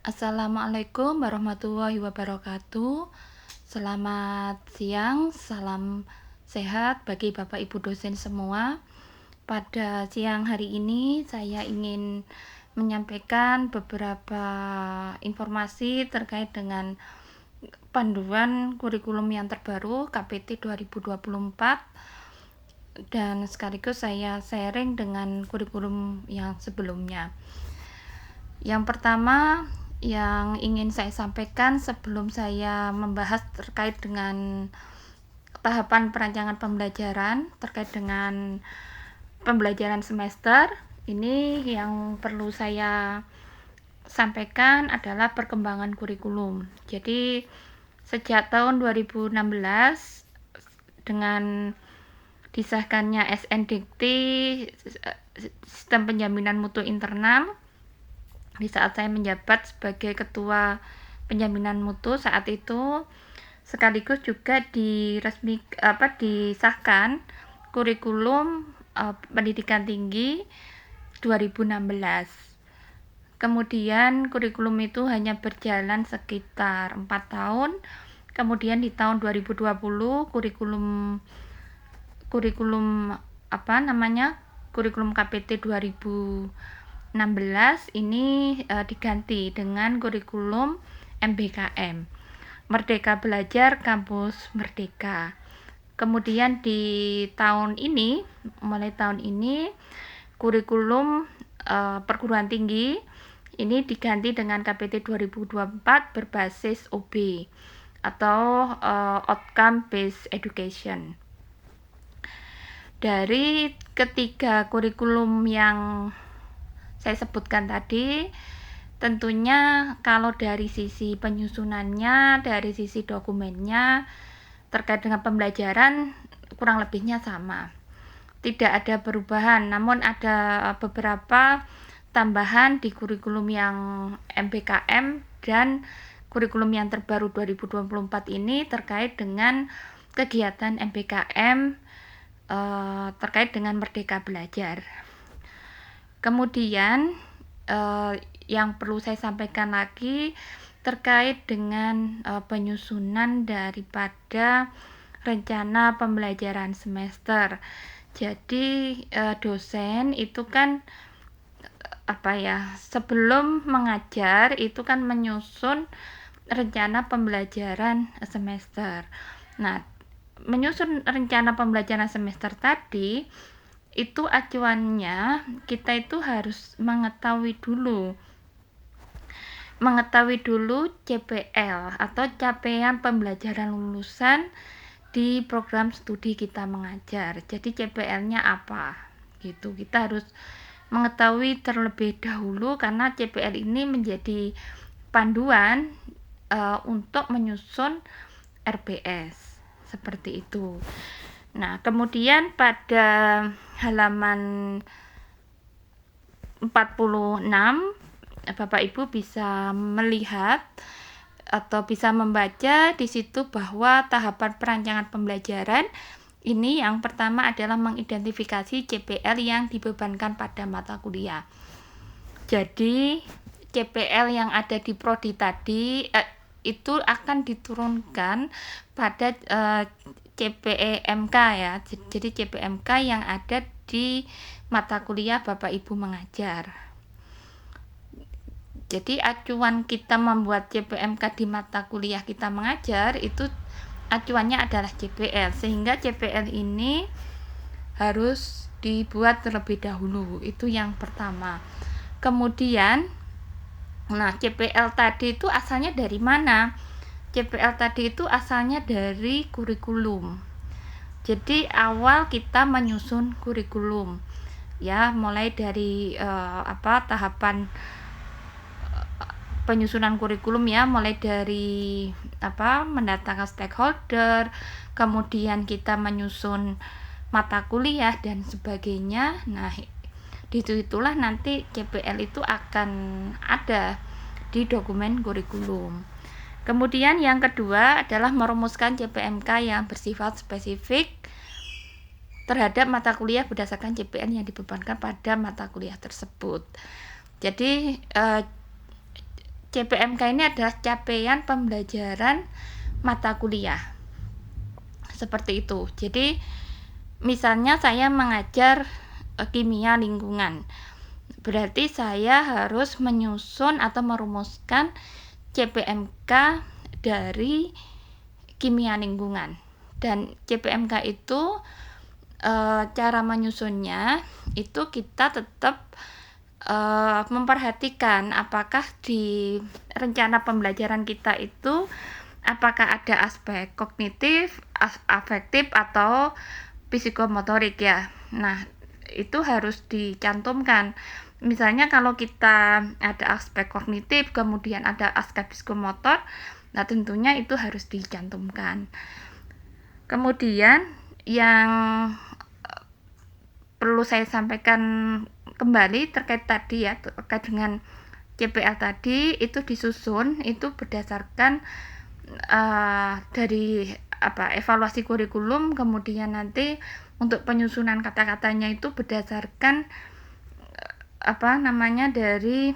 Assalamualaikum warahmatullahi wabarakatuh. Selamat siang, salam sehat bagi Bapak Ibu dosen semua. Pada siang hari ini saya ingin menyampaikan beberapa informasi terkait dengan panduan kurikulum yang terbaru KPT 2024 dan sekaligus saya sharing dengan kurikulum yang sebelumnya. Yang pertama yang ingin saya sampaikan sebelum saya membahas terkait dengan tahapan perancangan pembelajaran terkait dengan pembelajaran semester ini, yang perlu saya sampaikan adalah perkembangan kurikulum. Jadi sejak tahun 2016 dengan disahkannya SNDikT, Sistem Penjaminan Mutu Internal, di saat saya menjabat sebagai ketua penjaminan mutu saat itu, sekaligus juga disahkan kurikulum pendidikan tinggi 2016. Kemudian kurikulum itu hanya berjalan sekitar 4 tahun. Kemudian di tahun 2020 kurikulum KPT 2016 ini diganti dengan kurikulum MBKM, Merdeka Belajar Kampus Merdeka. Kemudian mulai tahun ini kurikulum perguruan tinggi ini diganti dengan KPT 2024 berbasis OB atau Outcome Based Education. Dari ketiga kurikulum yang saya sebutkan tadi, tentunya kalau dari sisi penyusunannya, dari sisi dokumennya, terkait dengan pembelajaran kurang lebihnya sama. Tidak ada perubahan, namun ada beberapa tambahan di kurikulum yang MBKM dan kurikulum yang terbaru 2024 ini terkait dengan kegiatan MBKM terkait dengan Merdeka Belajar. Kemudian yang perlu saya sampaikan lagi terkait dengan penyusunan daripada rencana pembelajaran semester. Jadi dosen itu kan sebelum mengajar itu kan menyusun rencana pembelajaran semester. Nah, menyusun rencana pembelajaran semester tadi itu acuannya kita itu harus mengetahui dulu CPL atau capaian pembelajaran lulusan di program studi kita mengajar. Jadi CPL-nya apa? Gitu. Kita harus mengetahui terlebih dahulu karena CPL ini menjadi panduan untuk menyusun RPS. Seperti itu. Nah, kemudian pada halaman 46 Bapak Ibu bisa melihat atau bisa membaca di situ bahwa tahapan perancangan pembelajaran ini yang pertama adalah mengidentifikasi CPL yang dibebankan pada mata kuliah. Jadi CPL yang ada di prodi tadi itu akan diturunkan pada CPMK ya. Jadi CPMK yang ada di mata kuliah Bapak Ibu mengajar. Jadi acuan kita membuat CPMK di mata kuliah kita mengajar itu acuannya adalah CPL, sehingga CPL ini harus dibuat terlebih dahulu. Itu yang pertama. Kemudian CPL tadi itu asalnya dari mana? CPL tadi itu asalnya dari kurikulum. Jadi awal kita menyusun kurikulum ya, mulai dari tahapan penyusunan kurikulum ya, mulai dari mendatangkan stakeholder, kemudian kita menyusun mata kuliah dan sebagainya. Nah, itulah nanti CPL itu akan ada di dokumen kurikulum. Kemudian yang kedua adalah merumuskan CPMK yang bersifat spesifik terhadap mata kuliah berdasarkan CPL yang dibebankan pada mata kuliah tersebut. Jadi CPMK ini adalah capaian pembelajaran mata kuliah. Seperti itu. Jadi misalnya saya mengajar kimia lingkungan. Berarti saya harus menyusun atau merumuskan CPMK dari kimia lingkungan. Dan CPMK itu cara menyusunnya itu kita tetap memperhatikan apakah di rencana pembelajaran kita itu apakah ada aspek kognitif, afektif atau psikomotorik ya. Nah, itu harus dicantumkan. Misalnya kalau kita ada aspek kognitif, kemudian ada aspek psikomotor, nah tentunya itu harus dicantumkan. Kemudian yang perlu saya sampaikan kembali terkait tadi ya, terkait dengan CPL tadi, itu disusun itu berdasarkan dari evaluasi kurikulum, kemudian nanti untuk penyusunan kata-katanya itu berdasarkan dari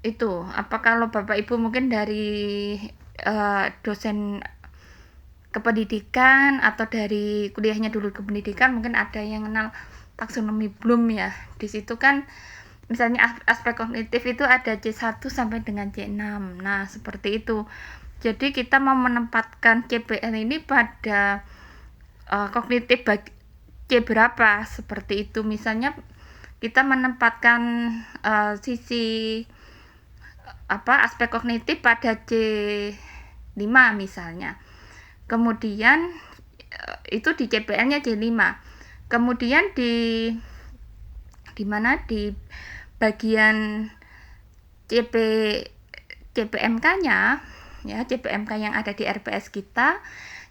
itu kalau Bapak Ibu mungkin dari dosen kependidikan atau dari kuliahnya dulu kependidikan, mungkin ada yang kenal taksonomi Bloom ya. Di situ kan misalnya aspek kognitif itu ada C1 sampai dengan C6. Nah, seperti itu. Jadi kita mau menempatkan CPL ini pada kognitif C berapa, seperti itu. Misalnya kita menempatkan sisi aspek kognitif pada C5 misalnya. Kemudian itu di CPL-nya C5. Kemudian di bagian CPMK-nya ya, CPMK yang ada di RPS kita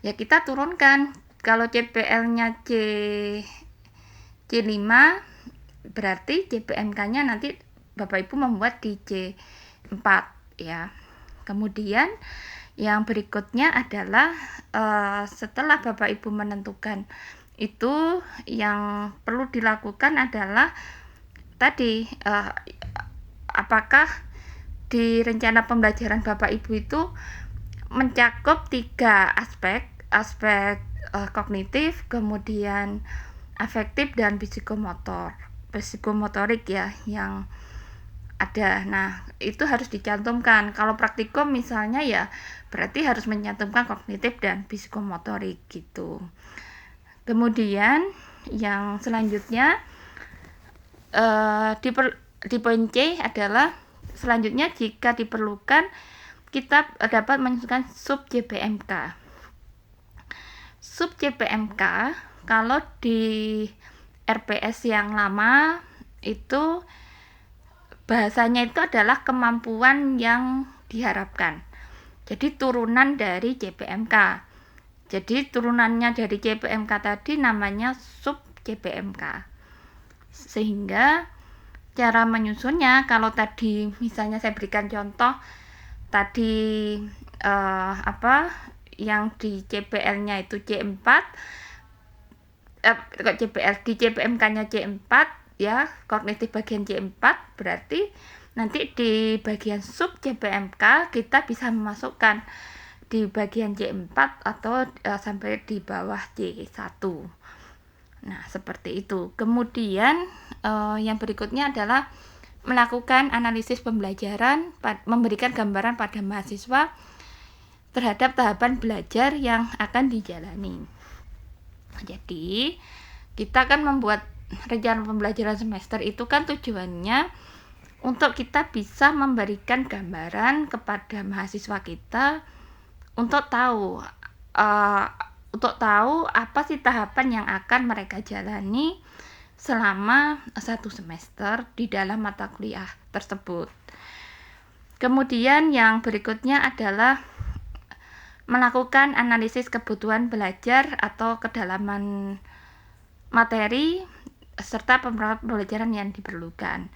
ya, kita turunkan. Kalau CPL-nya C5 berarti CPMK-nya nanti Bapak Ibu membuat di C4 ya. Kemudian yang berikutnya adalah setelah Bapak Ibu menentukan itu, yang perlu dilakukan adalah tadi apakah di rencana pembelajaran Bapak Ibu itu mencakup 3 aspek kognitif, kemudian afektif dan psikomotorik ya yang ada. Nah, itu harus dicantumkan. Kalau praktikum misalnya ya berarti harus mencantumkan kognitif dan psikomotorik gitu. Kemudian yang selanjutnya di poin C adalah selanjutnya jika diperlukan kita dapat menyusun sub CPMK. Sub CPMK kalau di RPS yang lama itu bahasanya itu adalah kemampuan yang diharapkan. Jadi turunan dari CPMK. Jadi turunannya dari CPMK tadi namanya sub CPMK. Sehingga cara menyusunnya, kalau tadi misalnya saya berikan contoh tadi yang di CPL-nya itu C4, di CPMK-nya C4 ya, kognitif bagian C4, berarti nanti di bagian sub CPMK kita bisa memasukkan di bagian C4 atau sampai di bawah C1. Nah, seperti itu. Kemudian yang berikutnya adalah melakukan analisis pembelajaran, memberikan gambaran pada mahasiswa terhadap tahapan belajar yang akan dijalani. Jadi, kita akan membuat rencana pembelajaran semester itu kan tujuannya untuk kita bisa memberikan gambaran kepada mahasiswa kita untuk tahu apa sih tahapan yang akan mereka jalani selama 1 semester di dalam mata kuliah tersebut. Kemudian yang berikutnya adalah melakukan analisis kebutuhan belajar atau kedalaman materi serta pembelajaran yang diperlukan.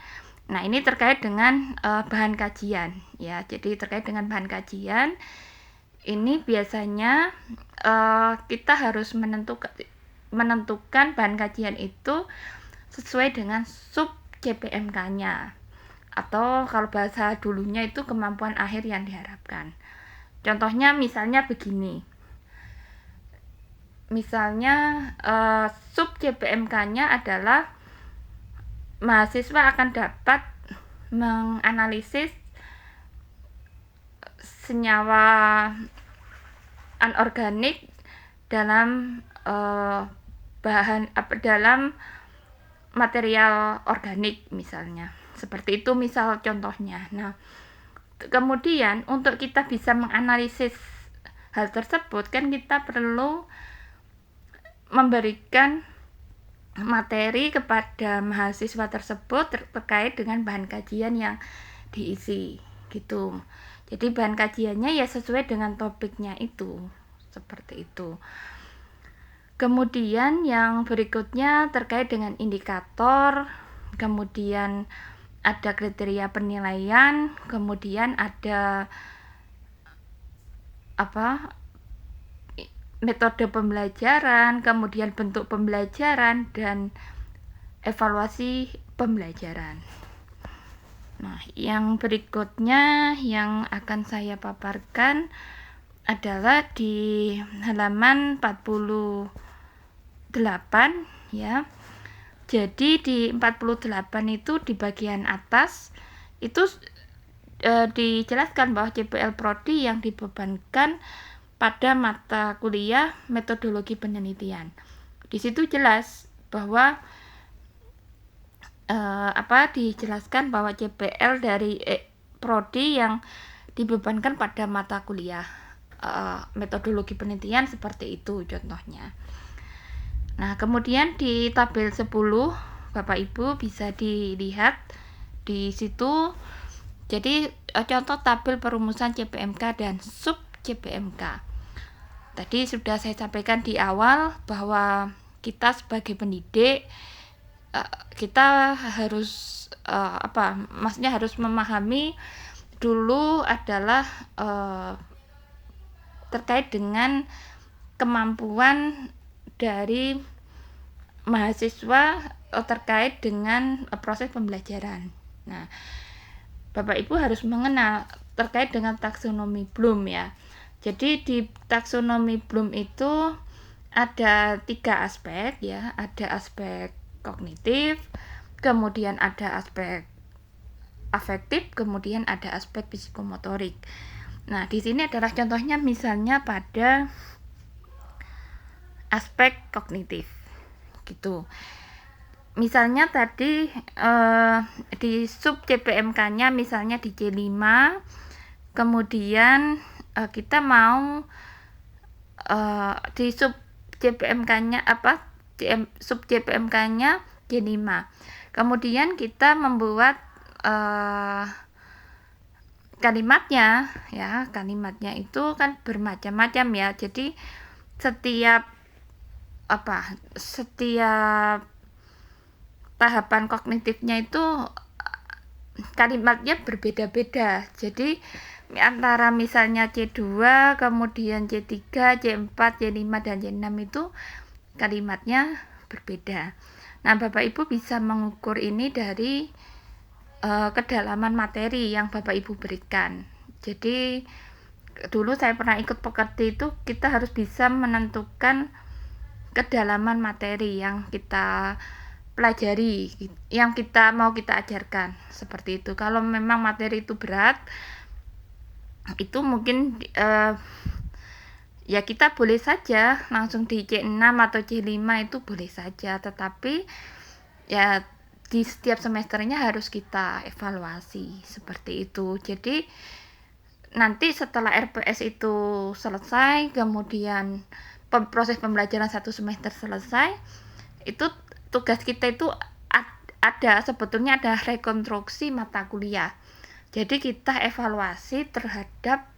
Nah, ini terkait dengan bahan kajian ya. Jadi terkait dengan bahan kajian ini biasanya kita harus menentukan bahan kajian itu sesuai dengan sub CPMK-nya. atau kalau bahasa dulunya itu kemampuan akhir yang diharapkan. Contohnya misalnya begini. Misalnya sub CPMK-nya adalah mahasiswa akan dapat menganalisis senyawa anorganik dalam dalam material organik misalnya. Seperti itu misal contohnya. Nah, kemudian untuk kita bisa menganalisis hal tersebut kan kita perlu memberikan materi kepada mahasiswa tersebut terkait dengan bahan kajian yang diisi gitu. Jadi bahan kajiannya ya sesuai dengan topiknya itu, seperti itu. Kemudian yang berikutnya terkait dengan indikator, kemudian ada kriteria penilaian, kemudian ada metode pembelajaran, kemudian bentuk pembelajaran, dan evaluasi pembelajaran. Nah, yang berikutnya yang akan saya paparkan adalah di halaman 48 ya. Jadi di 48 itu di bagian atas itu dijelaskan bahwa CPL Prodi yang dibebankan pada mata kuliah metodologi penelitian. Di situ jelas bahwa dijelaskan bahwa CPL dari prodi yang dibebankan pada mata kuliah metodologi penelitian seperti itu contohnya. Nah, kemudian di tabel 10 Bapak Ibu bisa dilihat di situ. Jadi contoh tabel perumusan CPMK dan sub CPMK. Tadi sudah saya sampaikan di awal bahwa kita sebagai pendidik kita harus maksudnya harus memahami dulu adalah terkait dengan kemampuan dari mahasiswa terkait dengan proses pembelajaran. Nah, Bapak Ibu harus mengenal terkait dengan taksonomi Bloom ya. Jadi di taksonomi Bloom itu ada 3 aspek ya, ada aspek kognitif, kemudian ada aspek afektif, kemudian ada aspek psikomotorik. Nah, di sini adalah contohnya misalnya pada aspek kognitif gitu. Misalnya tadi di sub CPMK-nya misalnya di C5, kemudian kita mau di sub CPMK-nya sub CPMK-nya C5. Kemudian kita membuat kalimatnya ya. Kalimatnya itu kan bermacam-macam ya. Jadi setiap tahapan kognitifnya itu kalimatnya berbeda-beda. Jadi antara misalnya C2, kemudian C3, C4, C5, dan C6 itu kalimatnya berbeda. Nah, Bapak Ibu bisa mengukur ini dari kedalaman materi yang Bapak Ibu berikan. Jadi dulu saya pernah ikut pekerti itu kita harus bisa menentukan kedalaman materi yang kita pelajari, yang kita mau kita ajarkan, seperti itu. Kalau memang materi itu berat, itu mungkin ya kita boleh saja langsung di C6 atau C5 itu boleh saja, tetapi ya di setiap semesternya harus kita evaluasi seperti itu. Jadi nanti setelah RPS itu selesai, kemudian proses pembelajaran 1 semester selesai, itu tugas kita itu sebetulnya ada rekonstruksi mata kuliah. Jadi kita evaluasi terhadap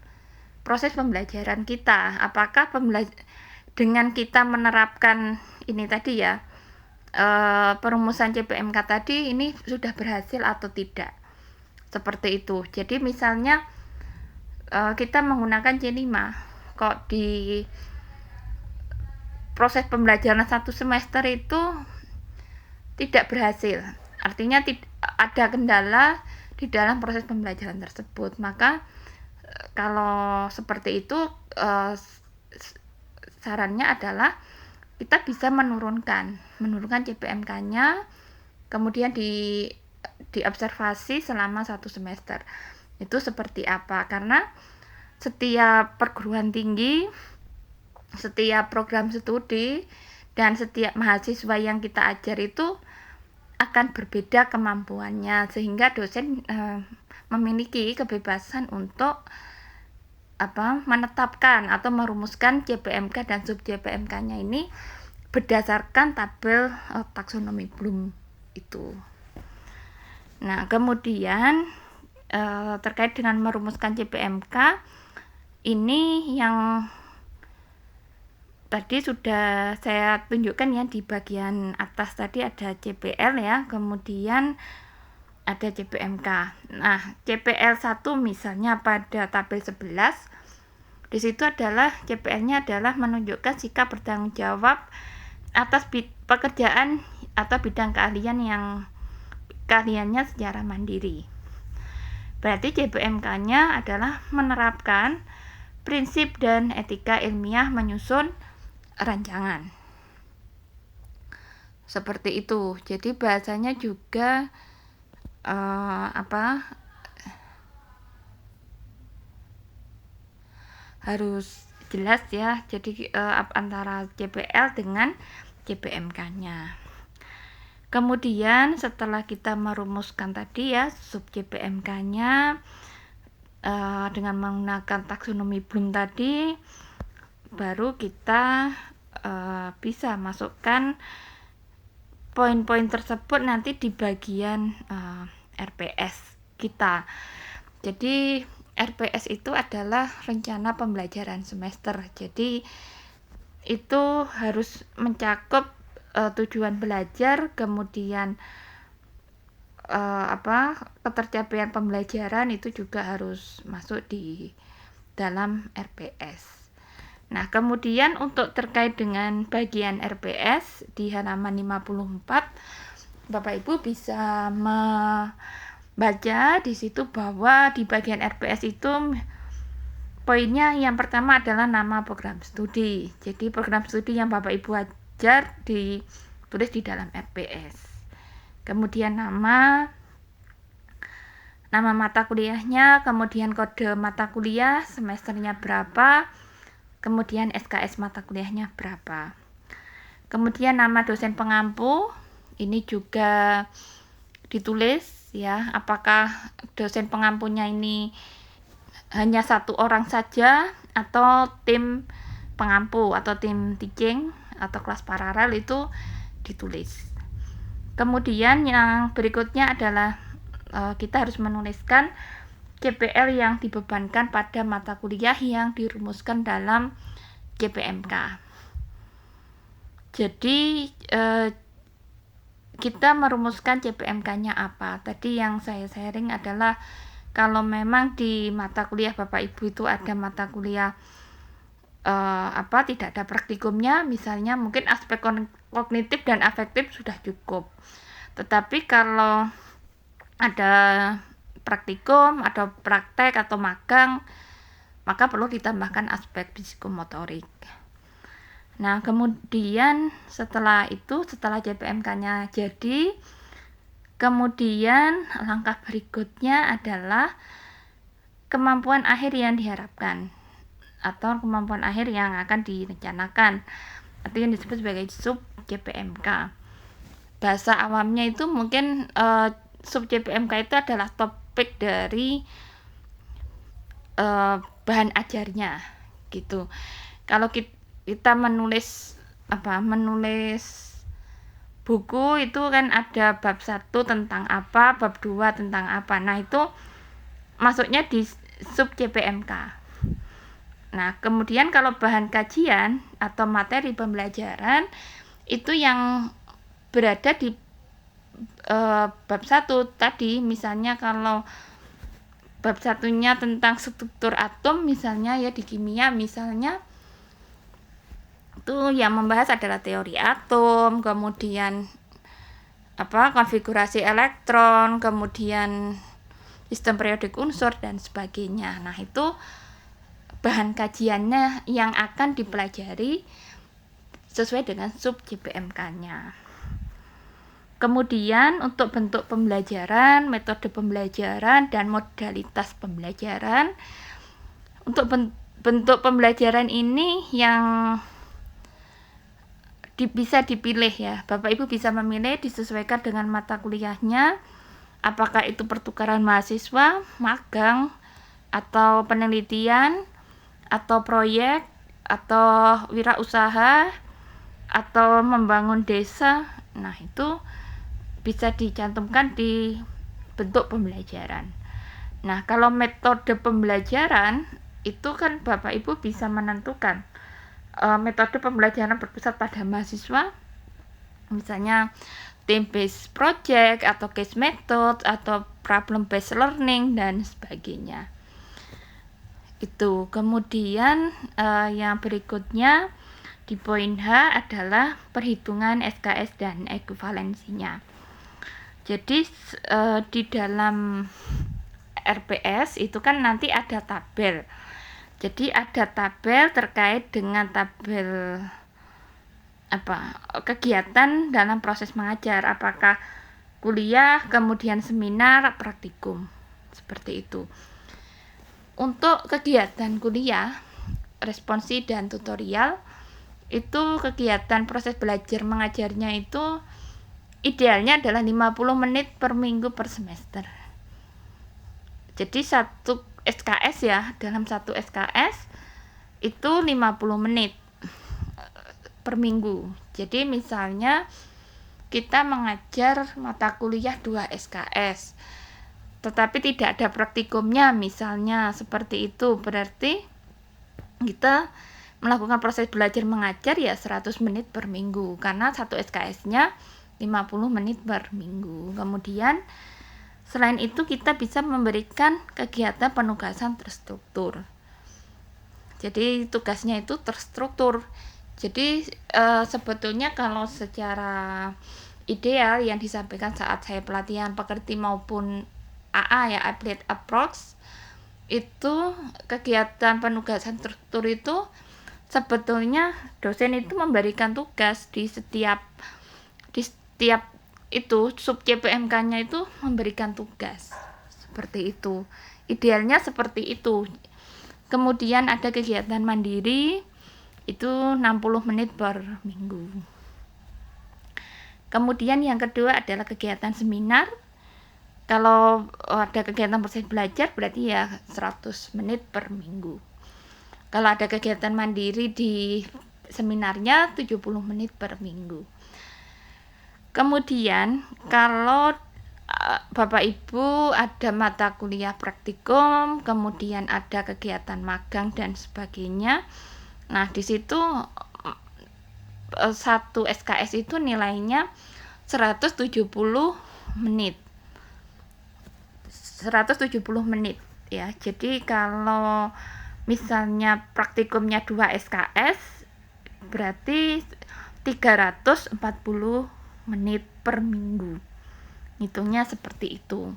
proses pembelajaran kita, apakah dengan kita menerapkan ini tadi ya, perumusan CPMK tadi ini sudah berhasil atau tidak, seperti itu. Jadi misalnya kita menggunakan C5 kok di proses pembelajaran 1 semester itu tidak berhasil, artinya ada kendala di di dalam proses pembelajaran tersebut. Maka kalau seperti itu sarannya adalah kita bisa menurunkan CPMK-nya, kemudian diobservasi selama 1 semester. Itu seperti apa? Karena setiap perguruan tinggi, setiap program studi, dan setiap mahasiswa yang kita ajar itu akan berbeda kemampuannya, sehingga dosen memiliki kebebasan untuk menetapkan atau merumuskan CPMK dan sub CPMK-nya ini berdasarkan tabel taksonomi Bloom itu. Nah, kemudian terkait dengan merumuskan CPMK ini yang tadi sudah saya tunjukkan ya, di bagian atas tadi ada CPL ya, kemudian ada CPMK. Nah, CPL 1 misalnya pada tabel 11, di situ adalah CPL-nya adalah menunjukkan sikap bertanggung jawab atas pekerjaan atau bidang keahliannya secara mandiri. Berarti CPMK-nya adalah menerapkan prinsip dan etika ilmiah menyusun rancangan. Seperti itu. Jadi bahasanya juga harus jelas ya. Jadi antara CPL dengan CPMK-nya. Kemudian setelah kita merumuskan tadi ya sub CPMK-nya dengan menggunakan taksonomi Bloom tadi, baru kita bisa masukkan poin-poin tersebut nanti di bagian RPS kita. Jadi RPS itu adalah rencana pembelajaran semester. Jadi itu harus mencakup tujuan belajar, kemudian ketercapaian pembelajaran itu juga harus masuk di dalam RPS. Nah, kemudian untuk terkait dengan bagian RPS di halaman 54, Bapak Ibu bisa membaca di situ bahwa di bagian RPS itu poinnya yang pertama adalah nama program studi. Jadi program studi yang Bapak Ibu ajar ditulis di dalam RPS. Kemudian nama mata kuliahnya, kemudian kode mata kuliah, semesternya berapa, kemudian SKS mata kuliahnya berapa. Kemudian nama dosen pengampu, ini juga ditulis ya, apakah dosen pengampunya ini hanya 1 orang saja atau tim pengampu atau tim teaching atau kelas paralel, itu ditulis. Kemudian yang berikutnya adalah kita harus menuliskan CPL yang dibebankan pada mata kuliah yang dirumuskan dalam CPMK. Jadi kita merumuskan CPMK-nya apa? Tadi yang saya sharing adalah kalau memang di mata kuliah Bapak Ibu itu ada mata kuliah tidak ada praktikumnya, misalnya mungkin aspek kognitif dan afektif sudah cukup. Tetapi kalau ada praktikum, ada praktek atau magang, maka perlu ditambahkan aspek psikomotorik. Nah, kemudian setelah CPMK-nya jadi, kemudian langkah berikutnya adalah kemampuan akhir yang diharapkan atau kemampuan akhir yang akan direncanakan, atau yang disebut sebagai sub CPMK. Bahasa awamnya itu mungkin sub CPMK itu adalah topik dari bahan ajarnya gitu. Kalau kita menulis buku itu kan ada bab 1 tentang apa, bab 2 tentang apa. Nah, itu masuknya di sub CPMK. Nah, kemudian kalau bahan kajian atau materi pembelajaran itu yang berada di bab 1 tadi, misalnya kalau bab 1-nya tentang struktur atom misalnya ya, di kimia misalnya itu yang membahas adalah teori atom, kemudian konfigurasi elektron, kemudian sistem periodik unsur, dan sebagainya. Nah, itu bahan kajiannya yang akan dipelajari sesuai dengan sub JPMK-nya. Kemudian untuk bentuk pembelajaran, metode pembelajaran, dan modalitas pembelajaran. Untuk bentuk pembelajaran ini yang bisa dipilih ya, Bapak Ibu bisa memilih disesuaikan dengan mata kuliahnya, apakah itu pertukaran mahasiswa, magang, atau penelitian, atau proyek, atau wirausaha, atau membangun desa. Nah, itu bisa dicantumkan di bentuk pembelajaran. Nah, kalau metode pembelajaran itu kan Bapak Ibu bisa menentukan metode pembelajaran berpusat pada mahasiswa, misalnya team based project atau case method atau problem based learning dan sebagainya. Itu. Kemudian yang berikutnya di poin H adalah perhitungan SKS dan ekuivalensinya. Jadi di dalam RPS itu kan nanti ada tabel. Jadi ada tabel terkait dengan tabel kegiatan dalam proses mengajar, apakah kuliah, kemudian seminar, praktikum, seperti itu. Untuk kegiatan kuliah, responsi dan tutorial, itu kegiatan proses belajar mengajarnya itu idealnya adalah 50 menit per minggu per semester. Jadi satu SKS ya, dalam satu SKS itu 50 menit per minggu. Jadi misalnya kita mengajar mata kuliah 2 SKS, tetapi tidak ada praktikumnya, misalnya seperti itu, berarti kita melakukan proses belajar mengajar ya 100 menit per minggu, karena satu SKS-nya 50 menit per minggu. Kemudian selain itu kita bisa memberikan kegiatan penugasan terstruktur. Jadi tugasnya itu terstruktur. Jadi sebetulnya kalau secara ideal yang disampaikan saat saya pelatihan pekerti maupun AA ya, Applied Approach, itu kegiatan penugasan terstruktur itu sebetulnya dosen itu memberikan tugas di setiap itu sub JPMK-nya itu memberikan tugas seperti itu. Idealnya seperti itu. Kemudian ada kegiatan mandiri itu 60 menit per minggu. Kemudian yang kedua adalah kegiatan seminar. Kalau ada kegiatan proses belajar berarti ya 100 menit per minggu. Kalau ada kegiatan mandiri di seminarnya 70 menit per minggu. Kemudian kalau Bapak Ibu ada mata kuliah praktikum, kemudian ada kegiatan magang dan sebagainya. Nah, di situ satu SKS itu nilainya 170 menit. 170 menit ya. Jadi kalau misalnya praktikumnya 2 SKS berarti 340 menit per minggu. Hitungnya seperti itu.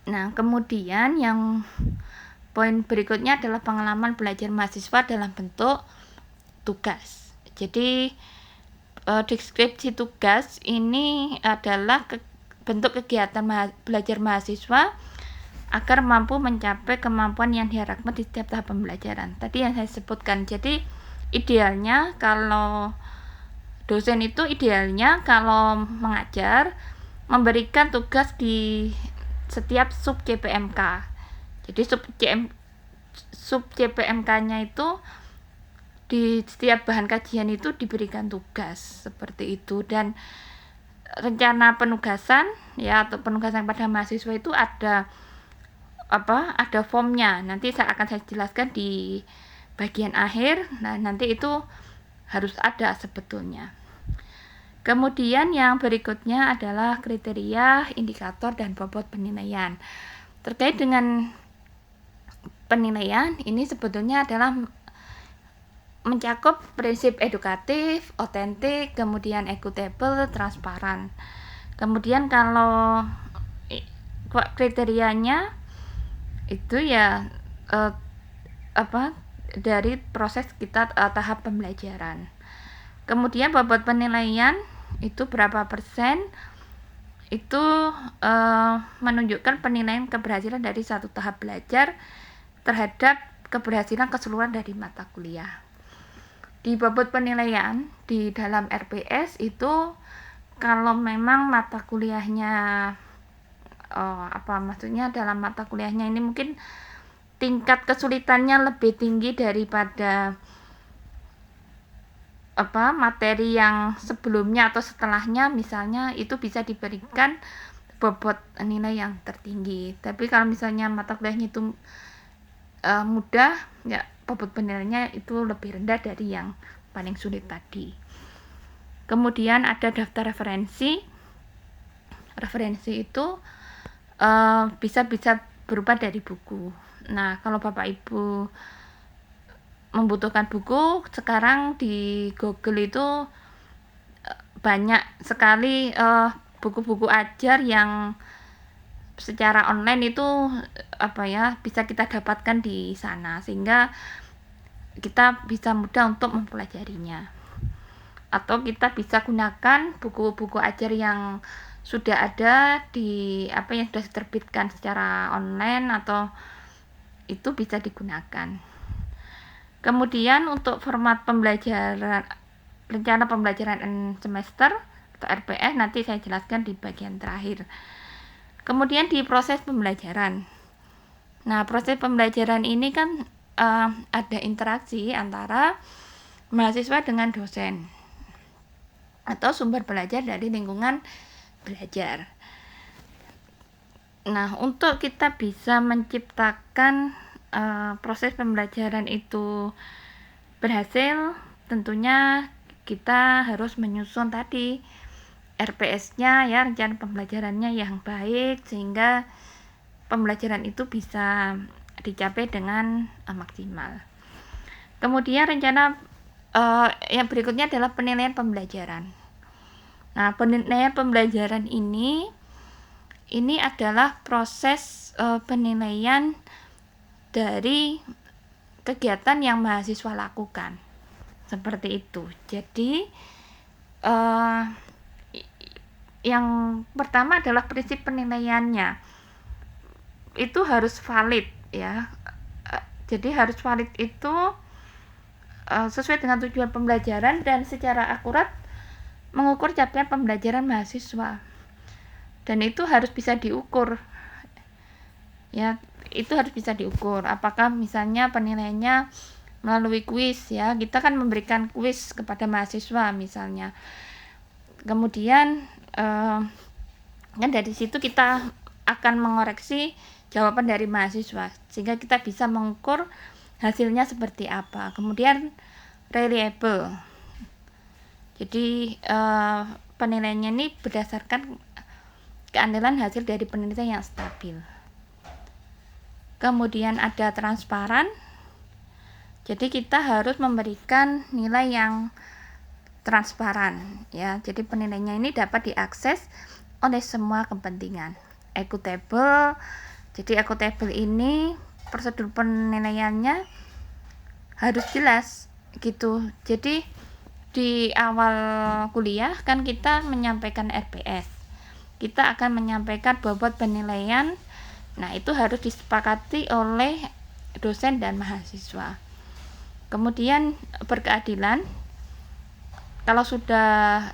Nah, kemudian yang poin berikutnya adalah pengalaman belajar mahasiswa dalam bentuk tugas. Jadi deskripsi tugas ini adalah bentuk kegiatan belajar mahasiswa agar mampu mencapai kemampuan yang diharapkan di setiap tahap pembelajaran. Tadi yang saya sebutkan. Jadi idealnya kalau dosen itu idealnya kalau mengajar memberikan tugas di setiap sub JPMK. Jadi sub JPMK-nya itu di setiap bahan kajian itu diberikan tugas seperti itu, dan rencana penugasan ya atau penugasan pada mahasiswa itu ada formnya. Nanti akan saya jelaskan di bagian akhir. Nah, nanti itu harus ada sebetulnya. Kemudian yang berikutnya adalah kriteria, indikator, dan bobot penilaian. Terkait dengan penilaian, ini sebetulnya adalah mencakup prinsip edukatif, otentik, kemudian equitable, transparan. Kemudian kalau kriterianya itu ya dari proses kita tahap pembelajaran. Kemudian bobot penilaian itu berapa persen, itu menunjukkan penilaian keberhasilan dari satu tahap belajar terhadap keberhasilan keseluruhan dari mata kuliah. Di bobot penilaian di dalam RPS itu kalau memang mata kuliahnya maksudnya dalam mata kuliahnya ini mungkin tingkat kesulitannya lebih tinggi daripada materi yang sebelumnya atau setelahnya, misalnya itu bisa diberikan bobot nilai yang tertinggi. Tapi kalau misalnya mata kuliahnya itu mudah, ya bobot penilaiannya itu lebih rendah dari yang paling sulit tadi. Kemudian ada daftar referensi. Referensi itu bisa berupa dari buku. Nah, kalau Bapak Ibu membutuhkan buku, sekarang di Google itu banyak sekali buku-buku ajar yang secara online itu bisa kita dapatkan di sana, sehingga kita bisa mudah untuk mempelajarinya. Atau kita bisa gunakan buku-buku ajar yang sudah ada yang sudah diterbitkan secara online, atau itu bisa digunakan. Kemudian untuk format pembelajaran, rencana pembelajaran semester atau RPS nanti saya jelaskan di bagian terakhir. Kemudian di proses pembelajaran. Nah, proses pembelajaran ini kan ada interaksi antara mahasiswa dengan dosen atau sumber belajar dari lingkungan belajar. Nah, untuk kita bisa menciptakan proses pembelajaran itu berhasil, tentunya kita harus menyusun tadi RPS-nya, ya, rencana pembelajarannya yang baik, sehingga pembelajaran itu bisa dicapai dengan maksimal. Kemudian rencana yang berikutnya adalah penilaian pembelajaran. Nah, penilaian pembelajaran ini adalah proses penilaian dari kegiatan yang mahasiswa lakukan, seperti itu. Jadi yang pertama adalah prinsip penilaiannya itu harus valid, ya. Jadi harus valid itu sesuai dengan tujuan pembelajaran dan secara akurat mengukur capaian pembelajaran mahasiswa, dan itu harus bisa diukur, ya. Itu harus bisa diukur. Apakah misalnya penilaiannya melalui kuis, ya, kita kan memberikan kuis kepada mahasiswa misalnya. Kemudian kan dari situ kita akan mengoreksi jawaban dari mahasiswa, sehingga kita bisa mengukur hasilnya seperti apa. Kemudian reliable. Jadi penilaiannya ini berdasarkan keandalan hasil dari penelitian yang stabil. Kemudian ada transparan. Jadi kita harus memberikan nilai yang transparan, ya. Jadi penilaiannya ini dapat diakses oleh semua kepentingan. Equitable. Jadi equitable ini prosedur penilaiannya harus jelas, gitu. Jadi di awal kuliah kan kita menyampaikan RPS. Kita akan menyampaikan bobot penilaian. Nah, itu harus disepakati oleh dosen dan mahasiswa. Kemudian berkeadilan. Kalau sudah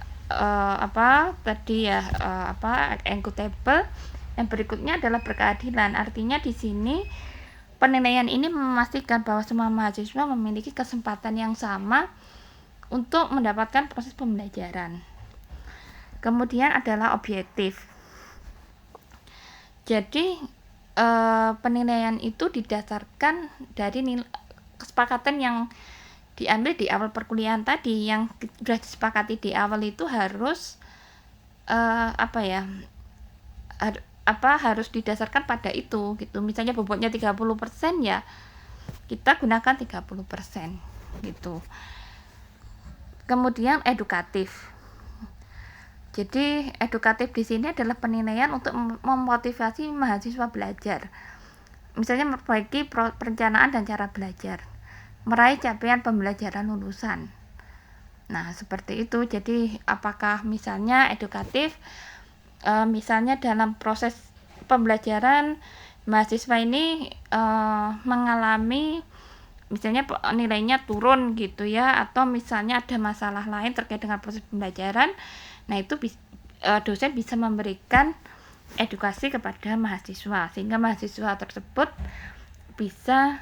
equitable, yang berikutnya adalah berkeadilan. Artinya di sini penilaian ini memastikan bahwa semua mahasiswa memiliki kesempatan yang sama untuk mendapatkan proses pembelajaran. Kemudian adalah objektif. Jadi penilaian itu didasarkan dari kesepakatan yang diambil di awal perkuliahan tadi, yang sudah disepakati di awal itu harus harus didasarkan pada itu, gitu. Misalnya bobotnya 30%, ya kita gunakan 30%, gitu. Kemudian edukatif. Jadi edukatif di sini adalah penilaian untuk memotivasi mahasiswa belajar. Misalnya memperbaiki perencanaan dan cara belajar, meraih capaian pembelajaran lulusan. Nah, seperti itu. Jadi apakah misalnya edukatif, misalnya dalam proses pembelajaran mahasiswa ini mengalami misalnya nilainya turun gitu ya, atau misalnya ada masalah lain terkait dengan proses pembelajaran. Nah, itu dosen bisa memberikan edukasi kepada mahasiswa sehingga mahasiswa tersebut bisa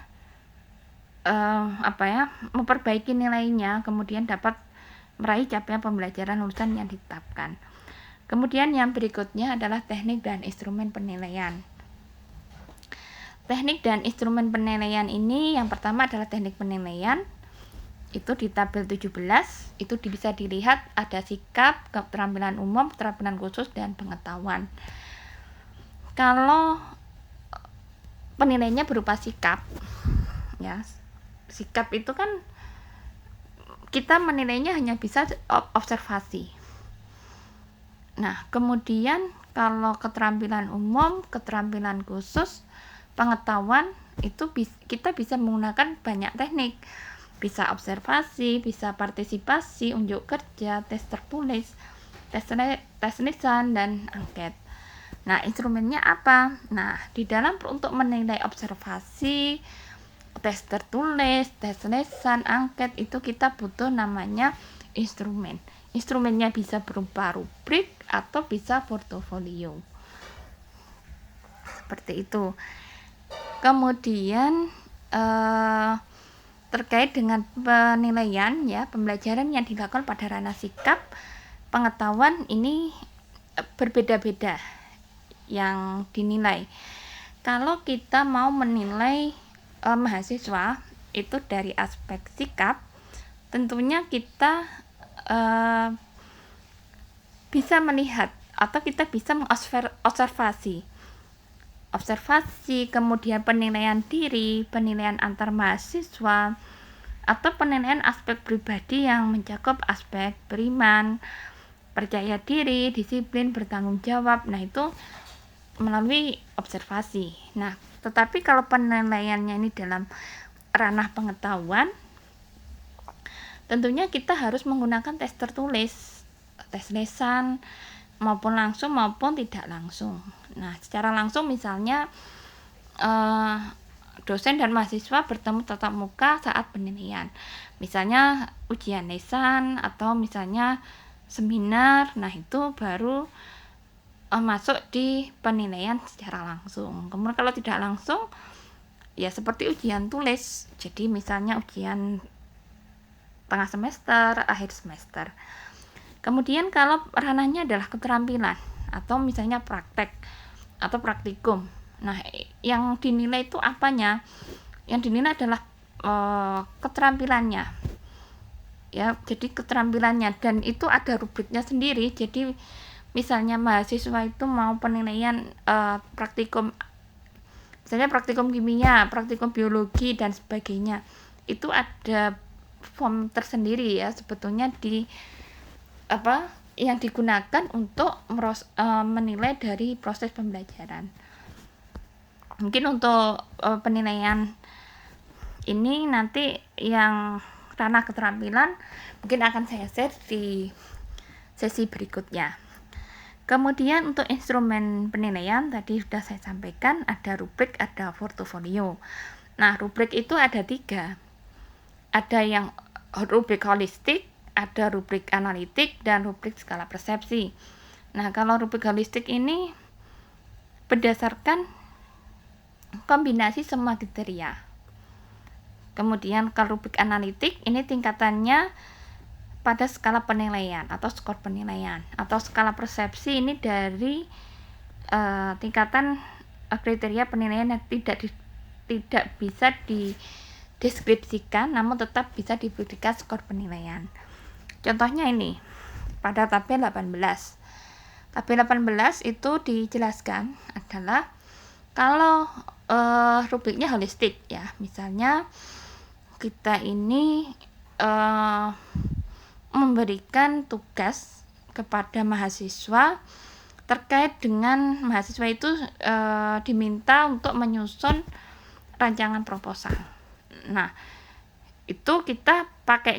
memperbaiki nilainya, kemudian dapat meraih capaian pembelajaran lulusan yang ditetapkan. Kemudian yang berikutnya adalah teknik dan instrumen penilaian. Teknik dan instrumen penilaian ini yang pertama adalah teknik penilaian. Itu di tabel 17, itu bisa dilihat ada sikap, keterampilan umum, keterampilan khusus, dan pengetahuan. Kalau penilaiannya berupa sikap, ya, sikap itu kan kita menilainya hanya bisa observasi. Nah, kemudian kalau keterampilan umum, keterampilan khusus, pengetahuan itu kita bisa menggunakan banyak teknik. Bisa observasi, bisa partisipasi, unjuk kerja, tes tertulis, tes lisan, dan angket. Nah, instrumennya apa? Nah, di dalam untuk menilai observasi, tes tertulis, tes lisan, angket, itu kita butuh namanya instrumen. Instrumennya bisa berupa rubrik atau bisa portofolio. Seperti itu. Kemudian terkait dengan penilaian ya, pembelajaran yang dilakukan pada ranah sikap, pengetahuan ini berbeda-beda yang dinilai. Kalau kita mau menilai mahasiswa itu dari aspek sikap, tentunya kita bisa melihat atau kita bisa mengobservasi, kemudian penilaian diri, penilaian antar mahasiswa, atau penilaian aspek pribadi yang mencakup aspek beriman, percaya diri, disiplin, bertanggung jawab. Nah, itu melalui observasi. Nah, tetapi kalau penilaiannya ini dalam ranah pengetahuan, tentunya kita harus menggunakan tes tertulis, tes lisan, maupun langsung maupun tidak langsung. Nah, secara langsung misalnya dosen dan mahasiswa bertemu tatap muka saat penilaian, misalnya ujian lisan atau misalnya seminar. Nah, itu baru masuk di penilaian secara langsung. Kemudian kalau tidak langsung ya seperti ujian tulis, jadi misalnya ujian tengah semester, akhir semester. Kemudian kalau ranahnya adalah keterampilan atau misalnya praktek atau praktikum. Nah, yang dinilai itu apanya? Yang dinilai adalah keterampilannya. Ya, jadi keterampilannya, dan itu ada rubriknya sendiri. Jadi misalnya mahasiswa itu mau penilaian praktikum, misalnya praktikum kimia, praktikum biologi, dan sebagainya. Itu ada form tersendiri ya sebetulnya yang digunakan untuk menilai dari proses pembelajaran. Mungkin untuk penilaian ini nanti yang ranah keterampilan mungkin akan saya share di sesi berikutnya. Kemudian untuk instrumen penilaian tadi sudah saya sampaikan, ada rubrik, ada portofolio. Nah, rubrik itu ada 3. Ada yang rubrik holistik, ada rubrik analitik, dan rubrik skala persepsi. Nah, kalau rubrik holistik ini berdasarkan kombinasi semua kriteria. Kemudian kalau rubrik analitik ini tingkatannya pada skala penilaian atau skor penilaian, atau skala persepsi ini dari tingkatan kriteria penilaian yang tidak bisa dideskripsikan, namun tetap bisa diberikan skor penilaian. Contohnya ini pada tabel 18. Tabel 18 itu dijelaskan adalah kalau rubriknya holistik ya, misalnya kita ini memberikan tugas kepada mahasiswa terkait dengan mahasiswa itu diminta untuk menyusun rancangan proposal. Nah, itu kita pakai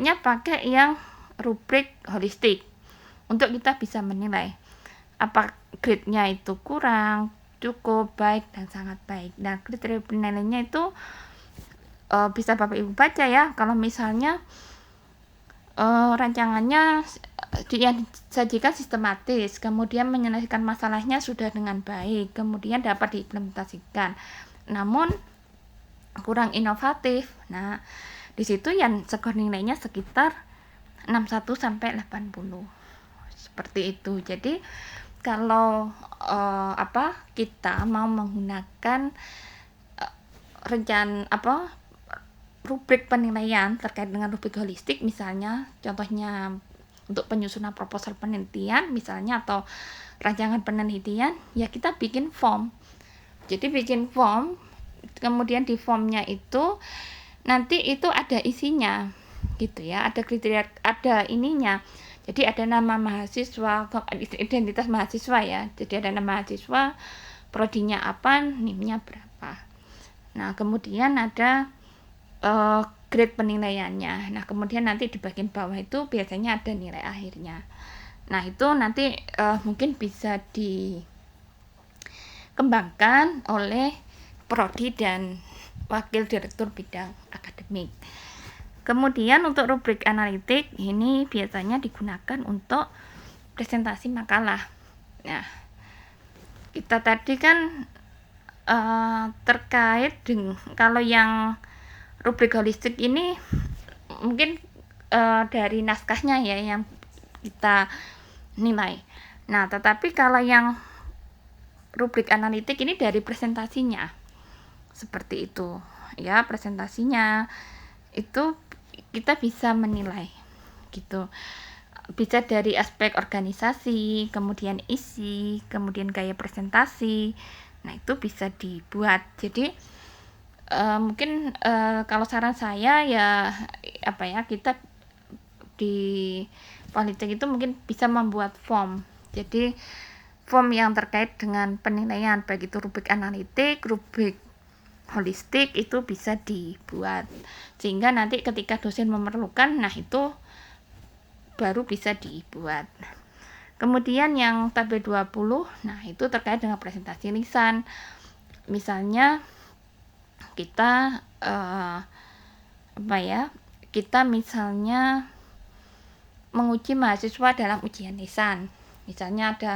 yang rubrik holistik untuk kita bisa menilai apa grade-nya itu kurang, cukup, baik, dan sangat baik. Nah, kriteria penilaiannya itu bisa Bapak Ibu baca ya. Kalau misalnya rancangannya yang disajikan sistematis, kemudian menyelesaikan masalahnya sudah dengan baik, kemudian dapat diimplementasikan, namun kurang inovatif. Nah, di situ yang skor nilainya sekitar 61 sampai 80. Seperti itu. Jadi kalau kita mau menggunakan rubrik penilaian terkait dengan rubrik holistik, misalnya contohnya untuk penyusunan proposal penelitian misalnya atau rancangan penelitian, ya kita bikin form. Jadi bikin form, kemudian di formnya itu nanti itu ada isinya gitu ya, ada kriteria, ada ininya. Jadi ada nama mahasiswa, identitas mahasiswa ya. Jadi ada nama mahasiswa, prodinya apa, NIM-nya berapa. Nah, kemudian ada grade penilaiannya. Nah, kemudian nanti di bagian bawah itu biasanya ada nilai akhirnya. Nah, itu nanti mungkin bisa dikembangkan oleh prodi dan wakil direktur bidang akademik. Kemudian untuk rubrik analitik ini biasanya digunakan untuk presentasi makalah. Nah, kita tadi kan terkait dengan kalau yang rubrik holistik ini mungkin dari naskahnya ya yang kita nilai. Nah, tetapi kalau yang rubrik analitik ini dari presentasinya. Seperti itu. Ya, presentasinya itu kita bisa menilai gitu. Bisa dari aspek organisasi, kemudian isi, kemudian gaya presentasi. Nah, itu bisa dibuat. Jadi mungkin kalau saran saya ya kita di politik itu mungkin bisa membuat form. Jadi form yang terkait dengan penilaian baik itu rubrik analitik, rubrik holistik itu bisa dibuat sehingga nanti ketika dosen memerlukan, nah itu baru bisa dibuat. Kemudian yang tabel 20, nah itu terkait dengan presentasi lisan. Misalnya kita kita misalnya menguji mahasiswa dalam ujian lisan, misalnya ada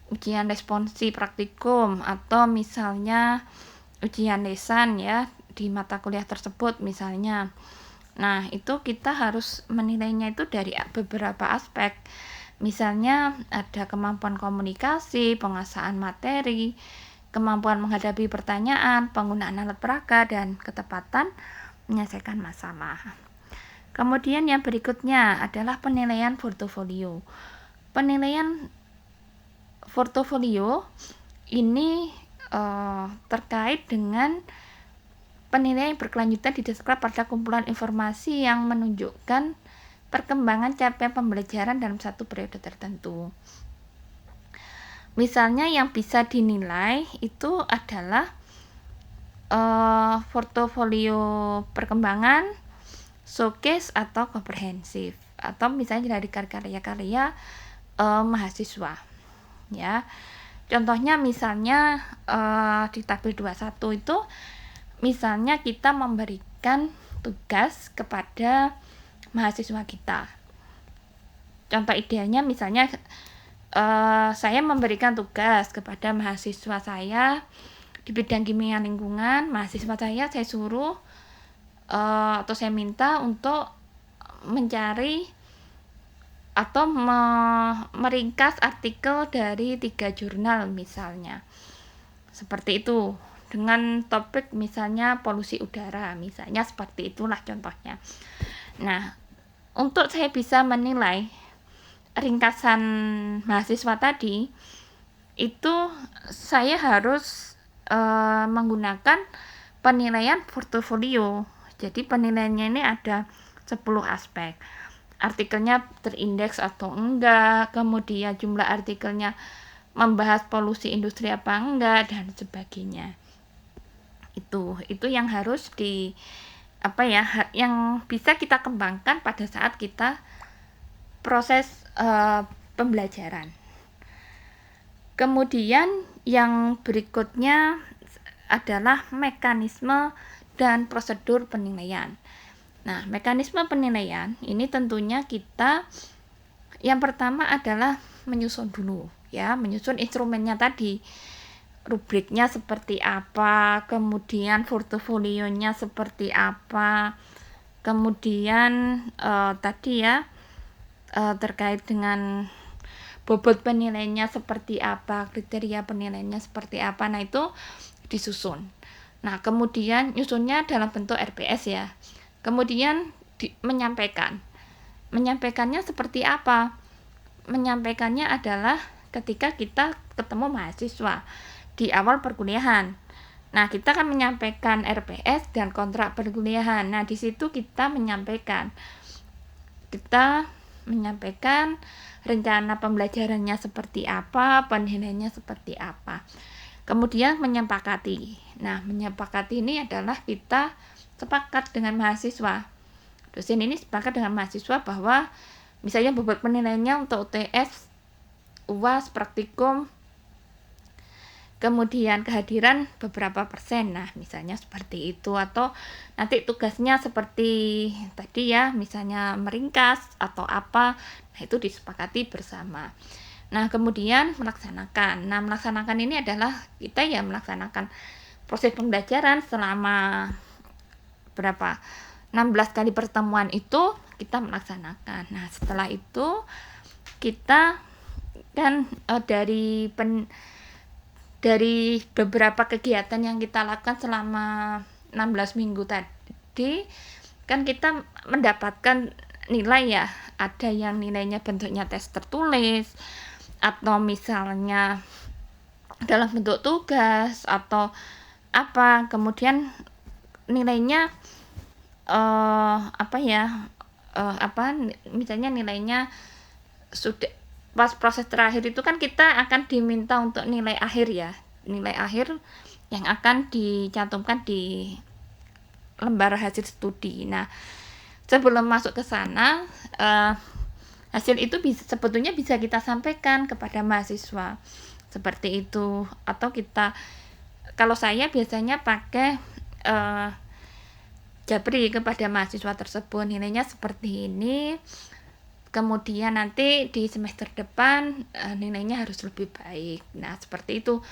ujian responsi praktikum atau misalnya ujian lisan ya di mata kuliah tersebut misalnya. Nah, itu kita harus menilainya itu dari beberapa aspek. Misalnya ada kemampuan komunikasi, penguasaan materi, kemampuan menghadapi pertanyaan, penggunaan alat peraga, dan ketepatan menyelesaikan masalah. Kemudian yang berikutnya adalah penilaian portofolio. Penilaian portofolio ini terkait dengan penilaian berkelanjutan didasarkan pada kumpulan informasi yang menunjukkan perkembangan capaian pembelajaran dalam satu periode tertentu. Misalnya yang bisa dinilai itu adalah portofolio perkembangan, showcase atau komprehensif, atau misalnya dari karya-karya mahasiswa. Ya, contohnya misalnya di tabel 21 itu misalnya kita memberikan tugas kepada mahasiswa kita. Contoh idealnya misalnya saya memberikan tugas kepada mahasiswa saya di bidang kimia lingkungan. Mahasiswa saya suruh atau saya minta untuk mencari atau meringkas artikel dari 3 jurnal misalnya. Seperti itu. Dengan topik misalnya polusi udara, misalnya seperti itulah contohnya. Nah, untuk saya bisa menilai ringkasan mahasiswa tadi, itu saya harus menggunakan penilaian portofolio. Jadi penilaiannya ini ada 10 aspek. artikelnya terindeks atau enggak, kemudian jumlah artikelnya membahas polusi industri apa enggak, dan sebagainya. Itu yang harus yang bisa kita kembangkan pada saat kita proses pembelajaran. Kemudian yang berikutnya adalah mekanisme dan prosedur penilaian. Nah, mekanisme penilaian ini tentunya kita yang pertama adalah menyusun dulu ya, menyusun instrumennya tadi. Rubriknya seperti apa, kemudian portofolionya seperti apa, kemudian terkait dengan bobot penilaiannya seperti apa, kriteria penilaiannya seperti apa. Nah, itu disusun. Nah, kemudian nyusunnya dalam bentuk RPS ya. Kemudian menyampaikannya seperti apa? Menyampaikannya adalah ketika kita ketemu mahasiswa di awal perkuliahan. Nah, kita akan menyampaikan RPS dan kontrak perkuliahan. Nah, di situ kita menyampaikan rencana pembelajarannya seperti apa, penilaiannya seperti apa. Kemudian menyepakati. Nah, menyepakati ini adalah kita sepakat dengan mahasiswa. Dosen ini sepakat dengan mahasiswa bahwa misalnya bobot penilaiannya untuk UTS, UAS, praktikum, kemudian kehadiran beberapa persen. Nah, misalnya seperti itu, atau nanti tugasnya seperti tadi ya, misalnya meringkas atau apa. Nah, itu disepakati bersama. Nah, kemudian melaksanakan. Nah, melaksanakan ini adalah kita ya melaksanakan proses pembelajaran selama 16 kali pertemuan itu kita melaksanakan. Nah, setelah itu kita kan dari beberapa kegiatan yang kita lakukan selama 16 minggu tadi kan kita mendapatkan nilai ya. Ada yang nilainya bentuknya tes tertulis, atau misalnya dalam bentuk tugas atau apa, kemudian nilainya misalnya nilainya sudah pas proses terakhir itu kan kita akan diminta untuk nilai akhir ya, nilai akhir yang akan dicantumkan di lembar hasil studi. Nah, sebelum masuk ke sana hasil itu sebetulnya bisa kita sampaikan kepada mahasiswa seperti itu, atau kalau saya biasanya pakai japri kepada mahasiswa tersebut, nilainya seperti ini, kemudian nanti di semester depan nilainya harus lebih baik. Nah, seperti itu.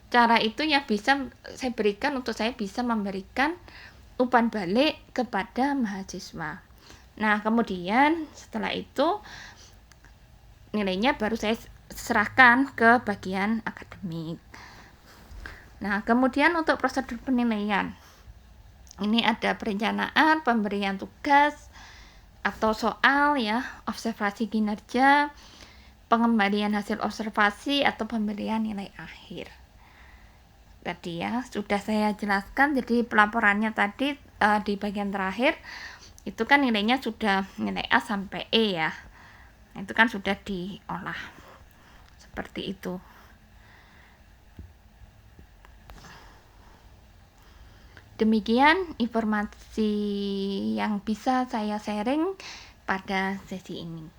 Cara itu yang bisa saya berikan untuk saya bisa memberikan umpan balik kepada mahasiswa. Nah, kemudian setelah itu nilainya baru saya serahkan ke bagian akademik. Nah, kemudian untuk prosedur penilaian, ini ada perencanaan, pemberian tugas atau soal ya, observasi kinerja, pengembalian hasil observasi, atau pemberian nilai akhir. Tadi ya sudah saya jelaskan. Jadi pelaporannya tadi di bagian terakhir itu kan nilainya sudah nilai A sampai E ya. Itu kan sudah diolah seperti itu. Demikian informasi yang bisa saya sharing pada sesi ini.